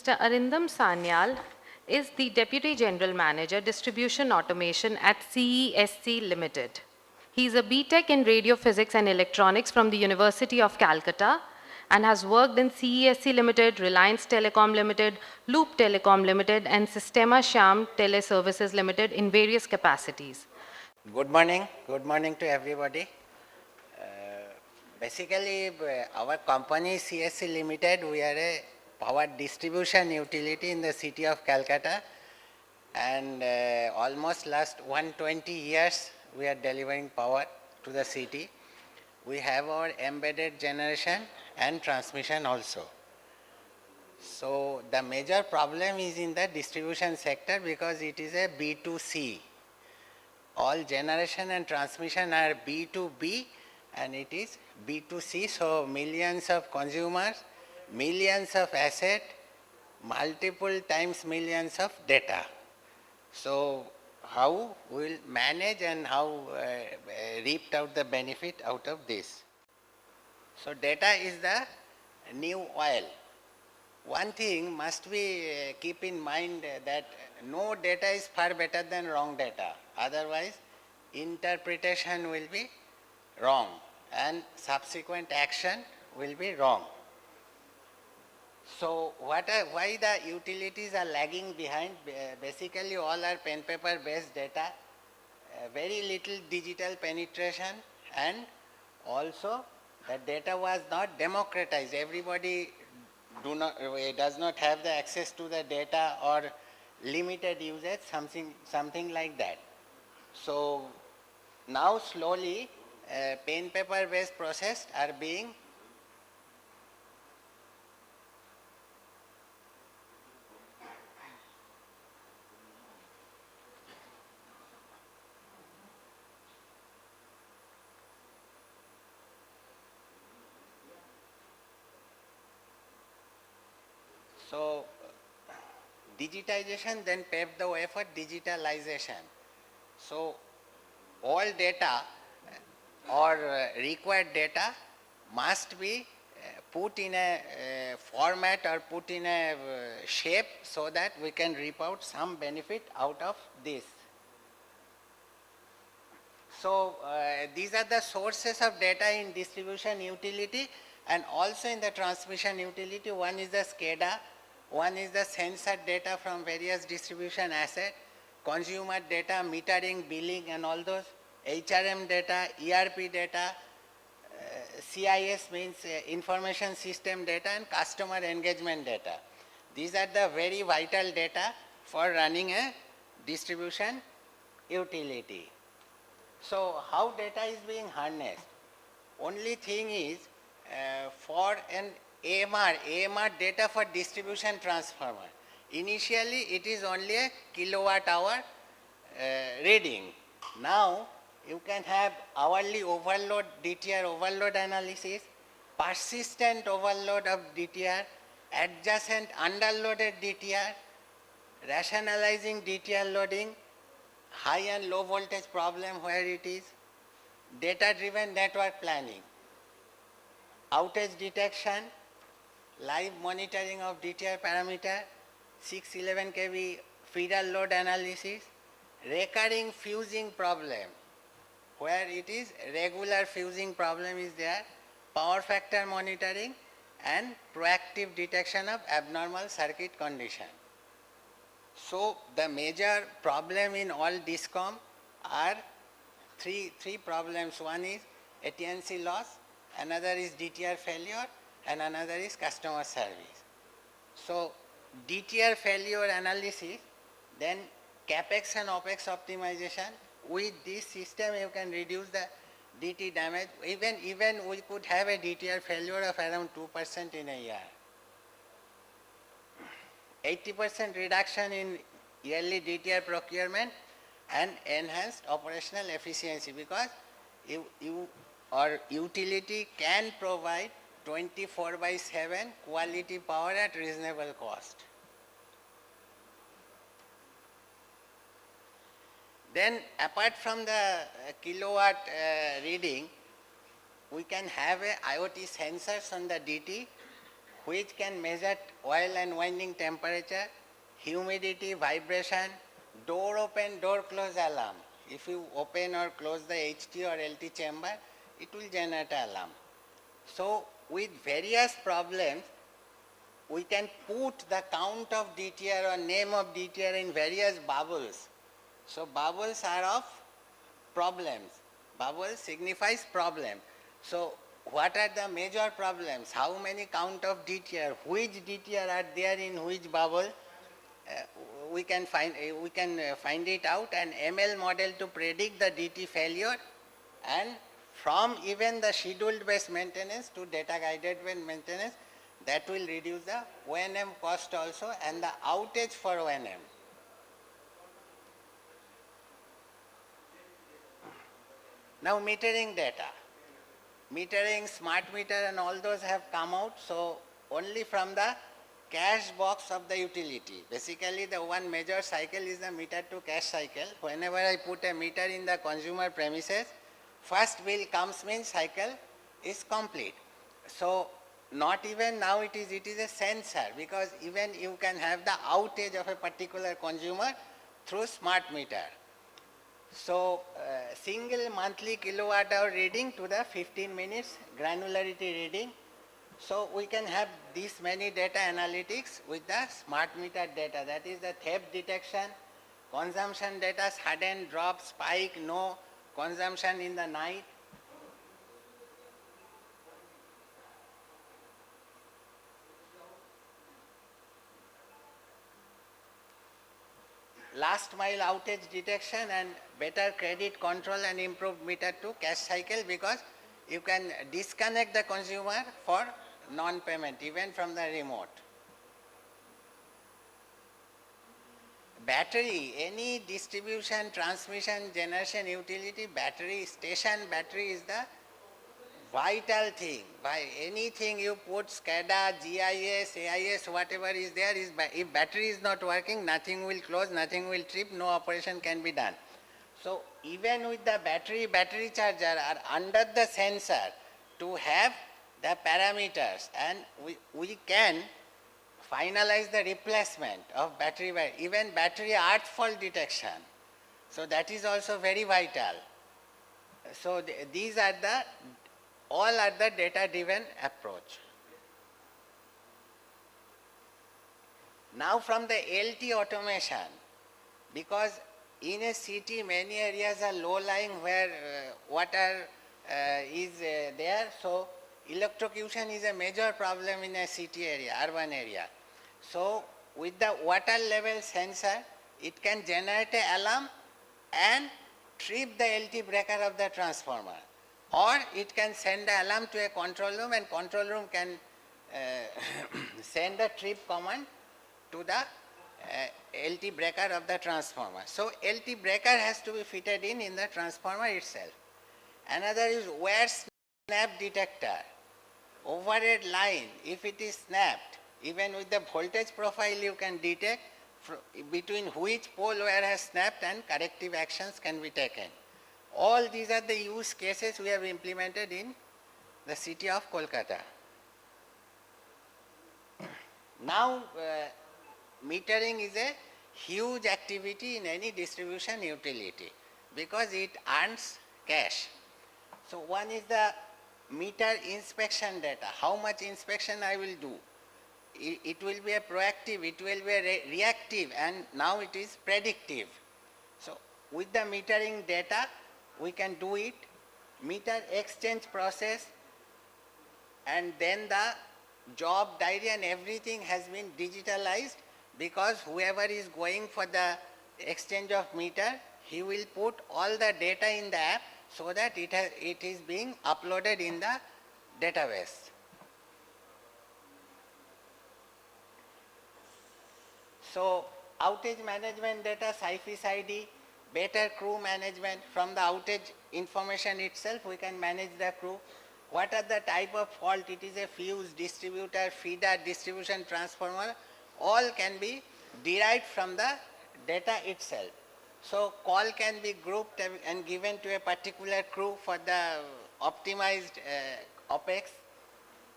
Mr. Arindam Sanyal is the Deputy General Manager, Distribution Automation at CESC Limited. He is a B.Tech in Radio Physics and Electronics from the University of Calcutta and has worked in CESC Limited, Reliance Telecom Limited, Loop Telecom Limited, and Sistema Sham Teleservices Limited in various capacities. Good morning to everybody. Basically, our company CESC Limited, we are a power distribution utility in the city of Calcutta, and almost last 120 years we are delivering power to the city. We have our embedded generation and transmission also. So the major problem is in the distribution sector because it is a B2C. All generation and transmission are B2B and it is B2C, so millions of consumers, millions of assets, multiple times millions of data. So how we will manage and how reap out the benefit out of this. So data is the new oil. One thing must be keep in mind that no data is far better than wrong data. Otherwise, interpretation will be wrong and subsequent action will be wrong. So why the utilities are lagging behind? Basically all are pen paper based data, very little digital penetration, and also the data was not democratized. Everybody does not have the access to the data or limited usage, something like that. So now slowly pen paper based process are being so digitization then paved the way for digitalization. So all data or required data must be put in a format or put in a shape so that we can reap out some benefit out of this. So these are the sources of data in distribution utility and also in the transmission utility. One is the SCADA, one is the sensor data from various distribution assets, consumer data, metering, billing and all those, HRM data, ERP data, CIS means information system data, and customer engagement data. These are the very vital data for running a distribution utility. So how data is being harnessed? Only thing is for an AMR data for distribution transformer. Initially it is only a kilowatt hour reading. Now you can have hourly overload, DTR overload analysis, persistent overload of DTR, adjacent underloaded DTR, rationalizing DTR loading, high and low voltage problem where it is, data driven network planning, outage detection, live monitoring of DTR parameter, 611 kV feeder load analysis, recurring fusing problem where it is regular fusing problem is there, power factor monitoring and proactive detection of abnormal circuit condition. So the major problem in all DISCOM are three problems. One is AT&C loss, another is DTR failure and another is customer service. So DTR failure analysis, then CAPEX and OPEX optimization. With this system you can reduce the DT damage. Even we could have a DTR failure of around 2% in a year. 80% reduction in yearly DTR procurement and enhanced operational efficiency because or utility can provide 24/7 quality power at reasonable cost. Then apart from the kilowatt reading, we can have a IoT sensors on the DT which can measure oil and winding temperature, humidity, vibration, door open, door close alarm. If you open or close the HT or LT chamber, it will generate alarm. So with various problems, we can put the count of DTR or name of DTR in various bubbles. So bubbles are of problems. Bubble signifies problem. So what are the major problems? How many count of DTR? Which DTR are there in which bubble? We can find it out, an ML model to predict the DT failure, and from even the scheduled based maintenance to data guided maintenance, that will reduce the O&M cost also and the outage for O&M. Now metering data. Metering, smart meter and all those have come out, so only from the cash box of the utility. Basically the one major cycle is the meter to cash cycle. Whenever I put a meter in the consumer premises, first bill comes means cycle is complete. So not even now it is a sensor, because even you can have the outage of a particular consumer through smart meter. So single monthly kilowatt hour reading to the 15 minutes granularity reading. So we can have this many data analytics with the smart meter data, that is the theft detection, consumption data, sudden drop, spike, no consumption in the night. Last mile outage detection and better credit control and improved meter to cash cycle, because you can disconnect the consumer for non-payment even from the remote. Battery, any distribution, transmission, generation utility, battery, station battery is the vital thing. By anything you put SCADA, GIS, AIS, whatever is there, if battery is not working, nothing will close, nothing will trip, no operation can be done. So even with the battery charger are under the sensor to have the parameters, and we can finalize the replacement of battery, even battery earth fault detection. So that is also very vital. So these are all are the data driven approach. Now from the LT automation, because in a city many areas are low lying where water is there, so electrocution is a major problem in a city area, urban area. So with the water level sensor, it can generate an alarm and trip the LT breaker of the transformer, or it can send the alarm to a control room, and control room can send a trip command to the LT breaker of the transformer. So LT breaker has to be fitted in the transformer itself. Another is wire snap detector. Overhead line, if it is snapped, even with the voltage profile you can detect between which pole wire has snapped, and corrective actions can be taken. All these are the use cases we have implemented in the city of Kolkata. Now metering is a huge activity in any distribution utility because it earns cash. So one is the meter inspection data, how much inspection I will do. It will be a proactive, it will be a reactive, and now it is predictive. So with the metering data we can do it, meter exchange process, and then the job diary and everything has been digitalized, because whoever is going for the exchange of meter, he will put all the data in the app so that it is being uploaded in the database. So outage management data, CIFIS ID, better crew management. From the outage information itself we can manage the crew. What are the type of fault? It is a fuse, distributor, feeder, distribution transformer. All can be derived from the data itself. So call can be grouped and given to a particular crew for the optimized OPEX.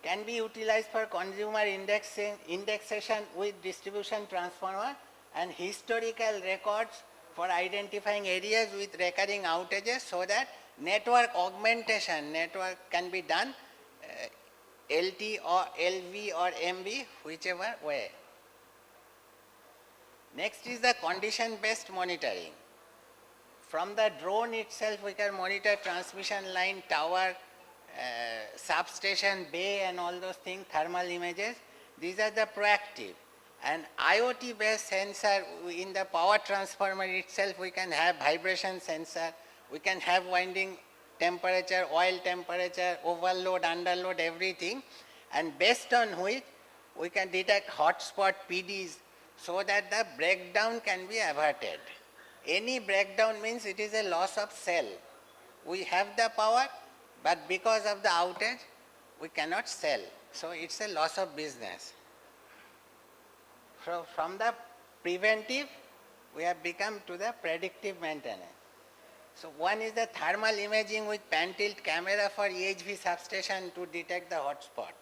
can be utilized for consumer indexation with distribution transformer and historical records for identifying areas with recurring outages so that network augmentation can be done LT or LV or MV, whichever way. Next is the condition-based monitoring. From the drone itself, we can monitor transmission line, tower, substation, bay, and all those things, thermal images. These are the proactive. And IoT-based sensor in the power transformer itself, we can have vibration sensor, we can have winding temperature, oil temperature, overload, underload, everything. And based on which we can detect hotspot PDs so that the breakdown can be averted. Any breakdown means it is a loss of cell. We have the power, but because of the outage, we cannot sell. So it's a loss of business. So from the preventive, we have become to the predictive maintenance. So one is the thermal imaging with pan tilt camera for EHV substation to detect the hotspot.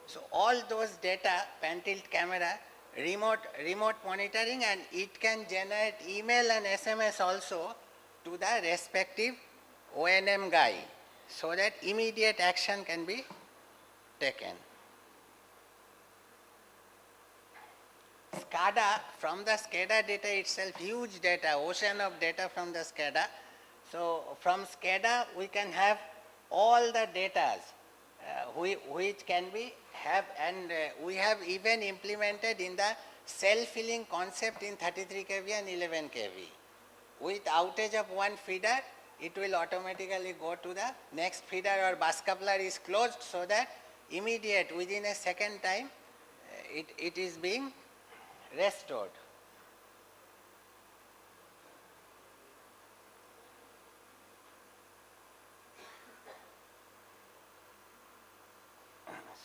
So all those data, pan tilt camera, remote monitoring, and it can generate email and SMS also to the respective O&M guy so that immediate action can be taken. SCADA, from the SCADA data itself, huge data, ocean of data from the SCADA. So from SCADA we can have all the data which can be and we have even implemented in the self-filling concept in 33 kV and 11 kV. With outage of one feeder, it will automatically go to the next feeder or bus coupler is closed so that immediate, within a second time, it is being restored.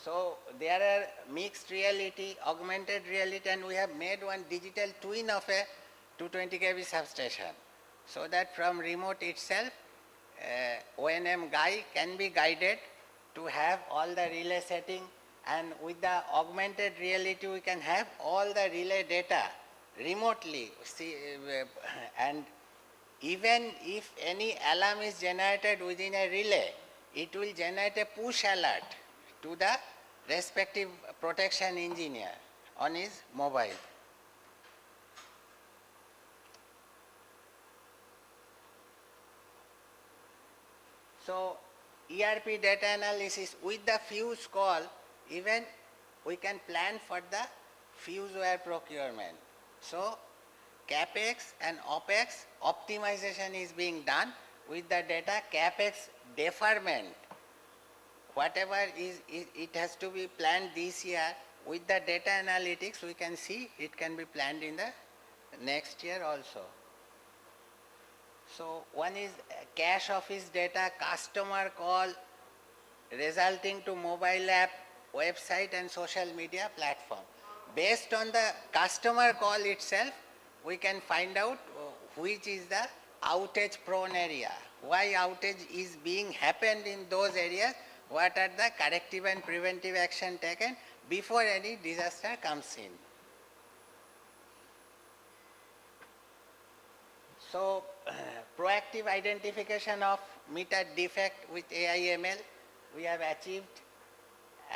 So there are mixed reality, augmented reality, and we have made one digital twin of a 220 kV substation so that from remote itself, O&M guy can be guided to have all the relay setting, and with the augmented reality we can have all the relay data remotely. And even if any alarm is generated within a relay, it will generate a push alert to the respective protection engineer on his mobile. So ERP data analysis with the fuse call, even we can plan for the fuse wire procurement. So CAPEX and OPEX optimization is being done with the data. CAPEX deferment, whatever it has to be planned this year, with the data analytics we can see it can be planned in the next year also. So one is cache office data, customer call resulting to mobile app, website and social media platform. Based on the customer call itself, we can find out which is the outage prone area, why outage is being happened in those areas, what are the corrective and preventive action taken before any disaster comes in. So proactive identification of meter defect with AI/ML we have achieved,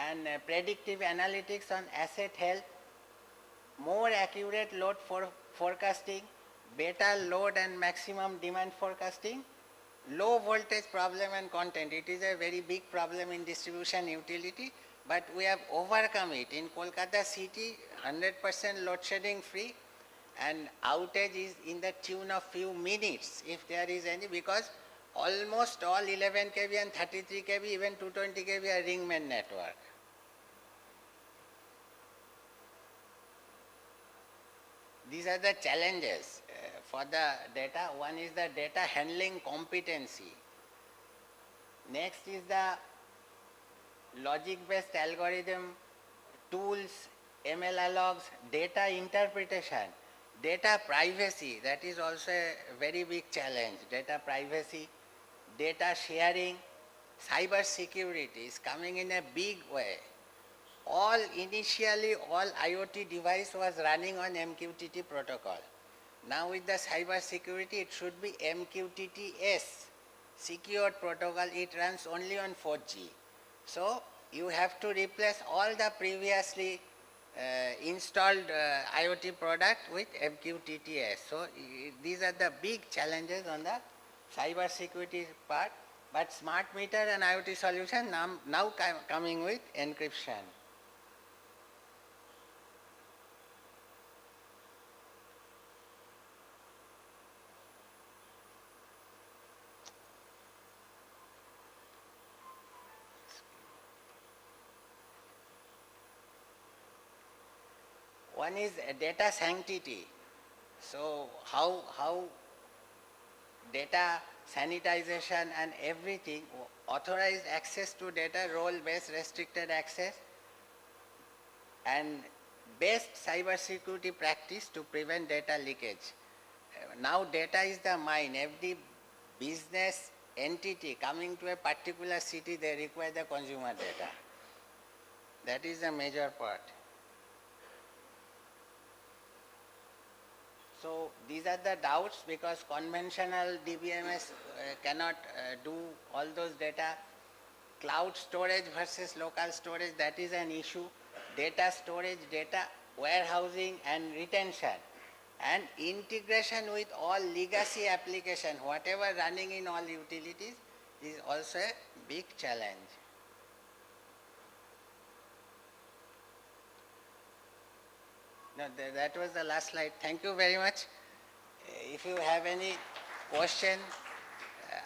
and predictive analytics on asset health, more accurate load forecasting, better load and maximum demand forecasting, low voltage problem and content. It is a very big problem in distribution utility, but we have overcome it. In Kolkata city, 100% load shedding free, and outage is in the tune of few minutes if there is any, because almost all 11 kV and 33 kV, even 220 kV are ring main network. These are the challenges for the data. One is the data handling competency. Next is the logic-based algorithm, tools, ML logs, data interpretation, data privacy. That is also a very big challenge. Data privacy, data sharing, cyber security is coming in a big way. Initially, all IoT device was running on MQTT protocol. Now with the cyber security, it should be MQTTS, secured protocol. It runs only on 4G. So you have to replace all the previously installed IoT product with MQTTS. So these are the big challenges on the cyber security part. But smart meter and IoT solution now coming with encryption. One is data sanctity. So how data sanitization and everything, authorized access to data, role-based restricted access, and best cyber security practice to prevent data leakage. Now data is the mine. Every business entity coming to a particular city, they require the consumer data. That is a major part. So these are the doubts, because conventional DBMS cannot do all those data. Cloud storage versus local storage, that is an issue. Data storage, data warehousing and retention, and integration with all legacy application, whatever running in all utilities, is also a big challenge. No, that was the last slide. Thank you very much. If you have any question,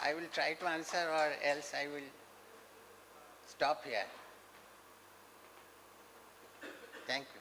I will try to answer, or else I will stop here. Thank you.